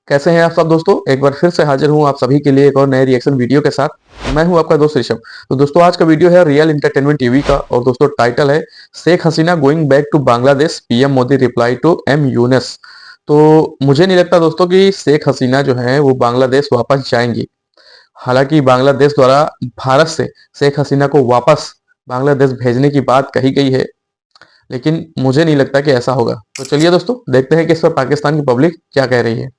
कैसे हैं आप सब दोस्तों। एक बार फिर से हाजिर हूं आप सभी के लिए एक और नए रिएक्शन वीडियो के साथ। मैं हूं आपका दोस्त ऋषभ। तो दोस्तों आज का वीडियो है रियल एंटरटेनमेंट टीवी का और दोस्तों टाइटल है Sheikh Hasina going back to Bangladesh, PM Modi reply to M Yunus. तो मुझे नहीं लगता दोस्तों कि शेख हसीना जो है वो बांग्लादेश वापस जाएंगी। हालांकि बांग्लादेश द्वारा भारत से शेख हसीना को वापस बांग्लादेश भेजने की बात कही गई है, लेकिन मुझे नहीं लगता कि ऐसा होगा। तो चलिए दोस्तों देखते हैं कि इस पर पाकिस्तान की पब्लिक क्या कह रही है।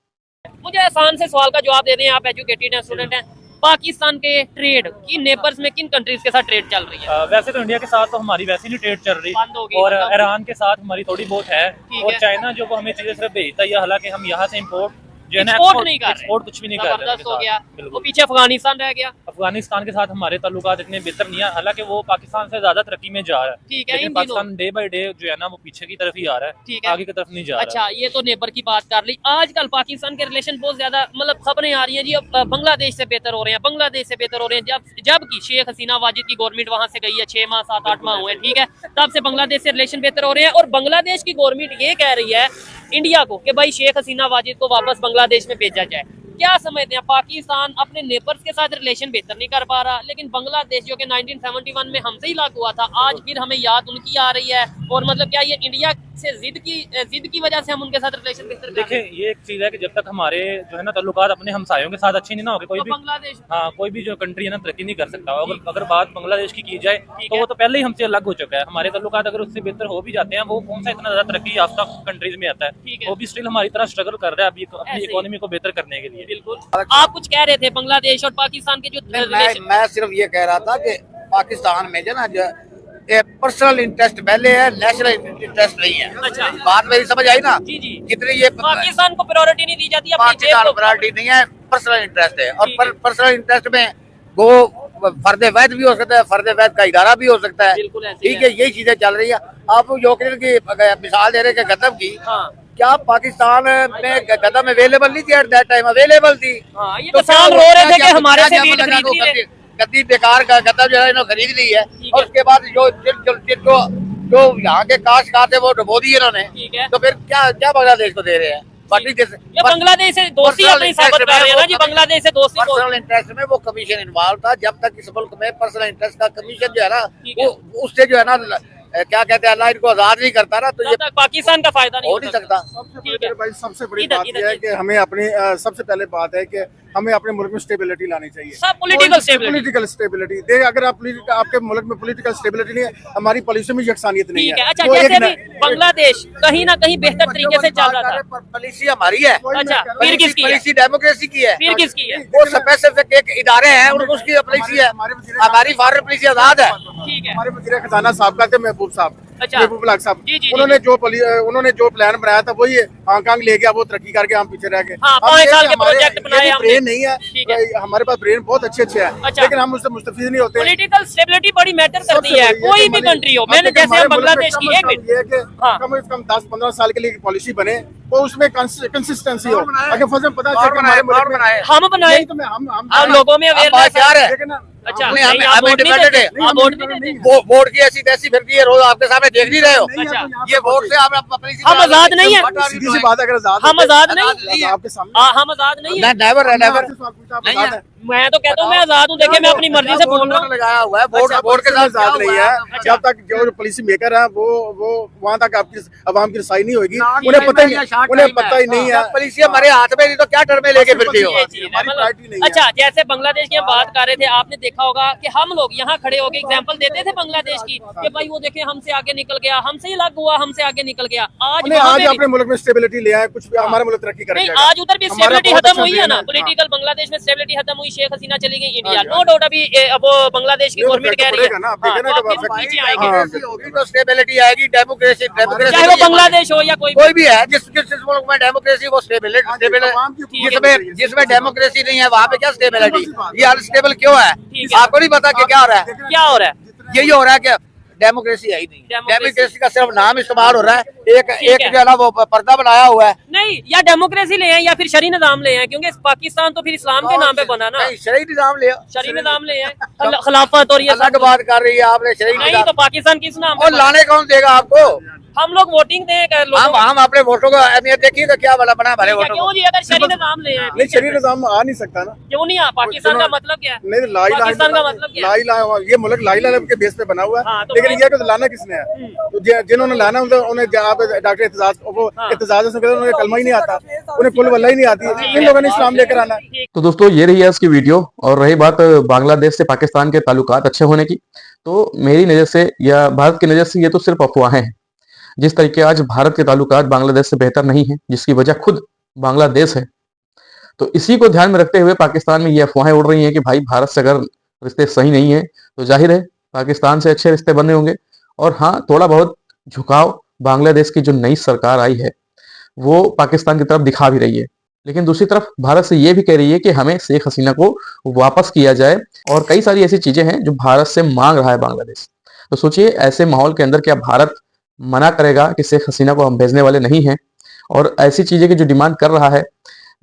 मुझे आसान से सवाल का जवाब दे दें, आप एजुकेटेड हैं, स्टूडेंट हैं। पाकिस्तान के ट्रेड किन नेबर्स में, किन कंट्रीज के साथ ट्रेड चल रही है? वैसे तो इंडिया के साथ तो हमारी वैसे नहीं ट्रेड चल रही, बंद हो गई, और मतलब ईरान के साथ हमारी थोड़ी बहुत है। और है। चाइना जो वो हमें चीजें सिर्फ भेजता है, हालांकि हम यहाँ से इम्पोर्ट जो है ना एक्सपोर्ट नहीं कर रहे, एक्सपोर्ट कुछ भी नहीं कर रहे। जबरदस्त हो गया। वो बिल्कुल। पीछे अफगानिस्तान रह गया। अफगानिस्तान के साथ हमारे ताल्लुकात इतने बेहतर नहीं है, हालांकि वो पाकिस्तान से ज्यादा तरक्की में जा रहा है। ठीक है, लेकिन इन पाकिस्तान डे बाय डे जो है ना वो पीछे की तरफ ही आ रहा है, ठीक है। आगे की तरफ नहीं जा रहा। अच्छा, ये तो नेबर की बात कर ली। आजकल पाकिस्तान के रिलेशन बहुत ज्यादा मतलब खबरें आ रही हैं जी, अब बांग्लादेश से बेहतर हो रहे हैं, बांग्लादेश से बेहतर हो रहे हैं। जबकि शेख हसीना वाजिद की गवर्नमेंट वहां से गई है, 6 माह 7-8 माह हुए, ठीक है, तब से बांग्लादेश से रिलेशन बेहतर हो रहे हैं। और बांग्लादेश की गवर्नमेंट ये कह रही है इंडिया को कि भाई शेख हसीना वाजिद को वापस बांग्लादेश में भेजा जाए। क्या समझते हैं, पाकिस्तान अपने नेबर्स के साथ रिलेशन बेहतर नहीं कर पा रहा, लेकिन बांग्लादेश जो कि 1971 में हमसे ही लागू हुआ था, आज फिर हमें याद उनकी आ रही है। और मतलब क्या ये इंडिया से जिद की वजह से हम उनके साथ रिलेशन बेहतर कर रहे हैं? देखिए ये एक चीज है कि जब तक हमारे जो है ना ताल्लुकात अपने हमसायों के साथ अच्छी नहीं ना होगी, कोई तो भी बांग्लादेश कोई भी जो कंट्री है ना तरक्की नहीं कर सकता। अगर बात बांग्लादेश की जाए तो वो तो पहले ही हमसे अलग हो चुका है। हमारे ताल्लुकात अगर उससे बेहतर हो भी जाते हैं, वो कौन सा इतना ज्यादा तरक्की याफ्ता कंट्रीज में आता है, वो भी स्टिल हमारी तरह स्ट्रगल कर रहा है अभी अपनी ऐसे ही। इकोनॉमी को बेहतर करने के लिए। बिल्कुल। आप कुछ कह रहे थे बांग्लादेश और पाकिस्तान के जो रिलेशन। मैं सिर्फ ये कह रहा था कि पाकिस्तान में जो ना जो पर्सनल इंटरेस्ट पहले है, नेशनल इंटरेस्ट नहीं है। अच्छा। बात मेरी समझ आई ना? जी जी। कितनी ये पाकिस्तान को प्रायोरिटी नहीं दी जाती अपनी जेब पाकिस्तान को। प्रायोरिटी नहीं है, पर्सनल इंटरेस्ट है। और ठीक है। पर्सनल इंटरेस्ट में वो फर्द वैद भी हो सकता है, फर्द वैद का इदारा भी हो सकता है। बिल्कुल ऐसे ही ठीक है, यही चीजें चल रही है। आप यूक्रेन की मिसाल दे रहे थे गदम की, हाँ क्या पाकिस्तान में गदम अवेलेबल नहीं थी? एट दैट टाइम अवेलेबल थी। हाँ, ये तो किसान क्या रो रहे थे क्या कि हमारे से क्या वीट पता खरीद नहीं रहे। गद्दी बेकार का गद्दा जो है इन्होंने खरीद ली है। ठीक है। और उसके बाद जो यहाँ के काश्तकार थे वो डुबो दिए इन्होंने। ठीक है। तो फिर क्या क्या बांग्लादेश को दे रहे हैं? बाकी जैसे ये बांग्लादेश से दोस्ती पर्सनल अपनी साबित कर रहे हैं ना जी, बांग्लादेश से दोस्ती को। पर्सनल इंटरेस्ट में वो कमीशन इन्वॉल्व था। जब तक इस मुल्क में पर्सनल इंटरेस्ट का कमीशन जो है ना, ठीक है। वो उससे जो है ना क्या कहते हैं, अल्लाह इनको आजाद नहीं करता ना, तो ये तब तक पाकिस्तान का फायदा नहीं हो नहीं सकता। ठीक है। भाई सबसे बड़ी इधर- बात इधर- यह है कि हमें अपनी सबसे पहले बात है कि हमें अपने मुल्क में स्टेबिलिटी लानी चाहिए। सब पॉलिटिकल स्टेबिलिटी। पॉलिटिकल स्टेबिलिटी देख, अगर आपके मुल्क में पॉलिटिकल स्टेबिलिटी नहीं है, हमारी पॉलिसी में यकसानियत नहीं ठीक है। है। अच्छा, तो जैसे एक अभी बांग्लादेश कहीं ना कहीं बेहतर तरीके से चल रहा था। पॉलिसी हमारी है, अच्छा, फिर किसकी है? पॉलिसी डेमोक्रेसी की है। फिर किसकी है? वो स्पेसिफिक एक इदारे हैं, उसकी पॉलिसी है। हमारी फॉरेन पॉलिसी आजाद है। ठीक है। हमारे वज़ीर खजाना साहब थे महबूब साहब, अच्छा। महबूब लाग साहब, जी, जी, उन्होंने जो प्लान बनाया था वही हांगकांग ले गया, वो तरक्की करके हम पीछे रह गए। हाँ, हम 5 ये साल कि के हमारे- प्रोजेक्ट बनाए ये हमने। ब्रेन नहीं है, ठीक है। हमारे पास ब्रेन बहुत अच्छे अच्छे हैं, अच्छा। लेकिन हम उससे मुस्तफीद नहीं होते। पॉलिटिकल स्टेबिलिटी बड़ी मैटर करती सबसे है, बड़ी ये कोई कि भी हमारे- कंट्री हो। अब मैंने देखिए जैसे हमारे हम मुल्क में बांग्लादेश कम की से एक कम मिनट। ये है कि हाँ। कम से कम 10-15 साल के लिए पॉलिसी बने, वो उसमें कंसिस्टेंसी हो। अगर फजल पता और बनाए, और बनाए। हम बनाए, नहीं तो मैं हम लोगों में आप अवेयरनेस बात है। लेकिन ना अच्छा, हमने- नहीं, आप हम वोट नहीं independent देते। है। आप वोट नहीं देते। नहीं। बोर्ड की ऐसी तैसी फिरती है, रोज आपके सामने देख नहीं रहे हो। नहीं है तो अच्छा। यहाँ पे ये वोट से आप हम आजाद नहीं है। सीधी सी बात है, अगर आजाद हम होते- आजाद नहीं नहीं है। आपके सामने हाँ, हम आजाद नहीं है। नेवर है, मैं नेवर आपसे सवाल पूछा, आप नहीं आजाद है। हैं? मैं तो कहता हूँ मैं आजाद हूँ। देखिए, मैं अपनी मर्जी से बोल रहा हूँ। लगाया हुआ है बोर्ड, अच्छा, बोर्ड के साथ आजाद नहीं है। अच्छा। जब तक जो पॉलिसी मेकर है वो वहाँ तक आपकी आवाम की रसाई नहीं होगी, उन्हें पता ही नहीं है। पॉलिसी हमारे हाथ में नहीं तो क्या टर्मे लेके फिरती हो? ये चीज़ है, हमारी मतलब- प्रायोरिटी नहीं है। अच्छा, जैसे बांग्लादेश की हम बात कर रहे थे, आपने देखा होगा कि हम लोग यहाँ खड़े होकर एग्जांपल देते थे बांग्लादेश की कि भाई वो देखें हमसे आगे निकल गया, हमसे ही अलग हुआ, हमसे आगे निकल गया। आज उन्हें वहाँ आज पे भी- अपने मुल्क में स्टेबिलिटी ले आए, कुछ भी हमारा मुल्क तरक्की कर नहीं, जाएगा। आज उधर भी हमारा स्टेबिलिटी बहुत खत्म अच्छा हुई है ना, ब्रेन है। पॉलिटिकल बांग्लादेश में स्टेबिलिटी खत्म हुई, शेख हसीना चली गई इंडिया, हाँ, नो डाउट। अभी अब वो बांग्लादेश की ये तो गवर्नमेंट कह रही है, पड़ेगा ना, आप हाँ, देखें ना तो कि आप फिर वापस- पीछे आएंगे। हाँ। होगी तो स्टेबिलिटी आएगी, डेमोक्रेसी चाहे वो बांग्लादेश हो या कोई भी है, जिस मुल्क में डेमोक्रेसी वो स्टेबिलिटी आवाम की जिसमें डेमोक्रेसी नहीं है वहाँ पे क्या स्टेबिलिटी? ये अनस्टेबल क्यों है? ठीक है। आपको नहीं पता कि क्या हो रहा है? क्या हो रहा है? यही हो रहा है कि डेमोक्रेसी है ही नहीं। डेमोक्रेसी। डेमोक्रेसी का सिर्फ नाम इस्तेमाल हो रहा है। एक ठीक एक है। जो है ना वो पर्दा बनाया हुआ है। नहीं, या डेमोक्रेसी ले आए या फिर शरी निजाम ले आए, क्योंकि पाकिस्तान तो फिर इस्लाम के नाम पे बना ना। नहीं, शरई निजाम ले आओ। शरी निजाम ले आए, खिलाफत और ये अलग सब। बात कर रही है आपने, शरई नहीं निजाम। तो पाकिस्तान किस नाम पे और बना? लाने कौन देगा आपको? हम लोग वोटिंग दें लोगों हम अपने वोटों को अहमियत देखिए तो क्या बना हमारे को। वोटों क्यों को। जी, अगर शरी निजाम ले आए नहीं, शरीर निजाम आ नहीं सकता ना। क्यों नहीं आ? पाकिस्तान का मतलब क्या है? नहीं, ला इलाहा पाकिस्तान का इल्लल्लाह, मतलब क्या ला है? इलाहा, ये मुल्क ला इलाहा के बेस पे बना हुआ हाँ, है। तो लेकिन फिर- ये तो लाना किसने है? तो जिन्होंने लाना उन्हें डॉक्टर एतजाज वो हाँ। एतजाज से कहते हैं, उन्हें कलमा ही नहीं आता, उन्हें कुल वल्लाह ही नहीं आती। इन लोगों ने इस्लाम लेकर आना है। तो दोस्तों ये रही आज की वीडियो। और रही बात बांग्लादेश से पाकिस्तान के ताल्लुकात अच्छे होने की, तो मेरी नज़र से या भारत की नज़र से ये तो सिर्फ अफवाहें हैं। जिस तरीके आज भारत के ताल्लुकात बांग्लादेश से बेहतर नहीं है, जिसकी वजह खुद बांग्लादेश है, तो इसी को ध्यान में रखते हुए पाकिस्तान में ये अफवाहें उड़ रही हैं कि भाई भारत से अगर रिश्ते सही नहीं है तो जाहिर है पाकिस्तान से अच्छे रिश्ते बने होंगे। और हाँ, थोड़ा बहुत झुकाव बांग्लादेश की जो नई सरकार आई है वो पाकिस्तान की तरफ दिखा भी रही है। लेकिन दूसरी तरफ भारत से ये भी कह रही है कि हमें शेख हसीना को वापस किया जाए, और कई सारी ऐसी चीजें हैं जो भारत से मांग रहा है बांग्लादेश। तो सोचिए ऐसे माहौल के अंदर क्या भारत मना करेगा कि शेख हसीना को हम भेजने वाले नहीं हैं? और ऐसी चीजें की जो डिमांड कर रहा है,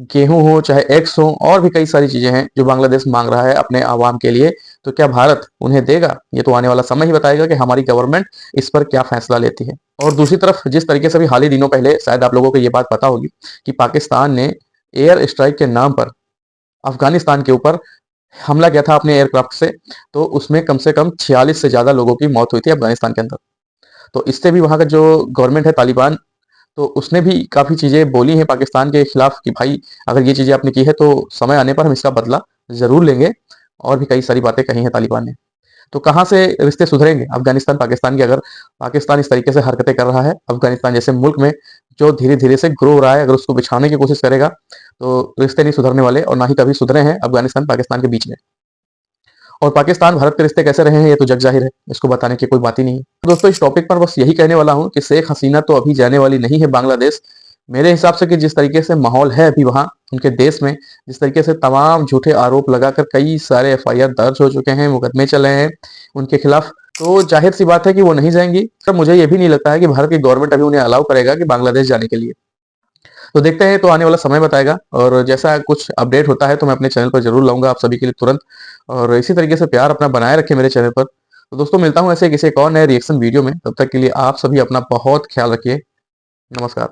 गेहूं हो चाहे एग्स हो, और भी कई सारी चीजें हैं जो बांग्लादेश मांग रहा है अपने आवाम के लिए, तो क्या भारत उन्हें देगा? ये तो आने वाला समय ही बताएगा कि हमारी गवर्नमेंट इस पर क्या फैसला लेती है। और दूसरी तरफ जिस तरीके से भी हाल ही दिनों पहले शायद आप लोगों को ये बात पता होगी कि पाकिस्तान ने एयर स्ट्राइक के नाम पर अफगानिस्तान के ऊपर हमला किया था अपने एयरक्राफ्ट से, तो उसमें कम से कम 46 से ज्यादा लोगों की मौत हुई थी अफगानिस्तान के अंदर। तो इससे भी वहां का जो गवर्नमेंट है तालिबान, तो उसने भी काफी चीजें बोली हैं पाकिस्तान के खिलाफ कि भाई अगर ये चीजें आपने की है तो समय आने पर हम इसका बदला जरूर लेंगे। और भी कई सारी बातें कही हैं तालिबान ने। तो कहाँ से रिश्ते सुधरेंगे अफगानिस्तान पाकिस्तान के, अगर पाकिस्तान इस तरीके से हरकतें कर रहा है अफगानिस्तान जैसे मुल्क में जो धीरे धीरे से ग्रो हो रहा है, अगर उसको बिछाने की कोशिश करेगा तो रिश्ते नहीं सुधरने वाले, और ना ही कभी सुधरे हैं अफगानिस्तान पाकिस्तान के बीच में। और पाकिस्तान भारत के रिश्ते कैसे रहे हैं ये तो जग जाहिर है, इसको बताने की कोई बात ही नहीं है। तो दोस्तों इस टॉपिक पर बस यही कहने वाला हूं कि शेख हसीना तो अभी जाने वाली नहीं है बांग्लादेश। मेरे हिसाब से कि जिस तरीके से माहौल है अभी वहां उनके देश में, जिस तरीके से तमाम झूठे आरोप लगाकर कई सारे एफआईआर दर्ज हो चुके हैं, मुकदमे चले हैं उनके खिलाफ, तो जाहिर सी बात है कि वो नहीं जाएंगी। तो मुझे ये भी नहीं लगता है कि भारत की गवर्नमेंट अभी उन्हें अलाउ करेगा कि बांग्लादेश जाने के लिए। तो देखते हैं, तो आने वाला समय बताएगा। और जैसा कुछ अपडेट होता है तो मैं अपने चैनल पर जरूर लाऊंगा आप सभी के लिए तुरंत। और इसी तरीके से प्यार अपना बनाए रखें मेरे चैनल पर। तो दोस्तों मिलता हूं ऐसे किसी एक और नए रिएक्शन वीडियो में, तब तक के लिए आप सभी अपना बहुत ख्याल रखिए। नमस्कार।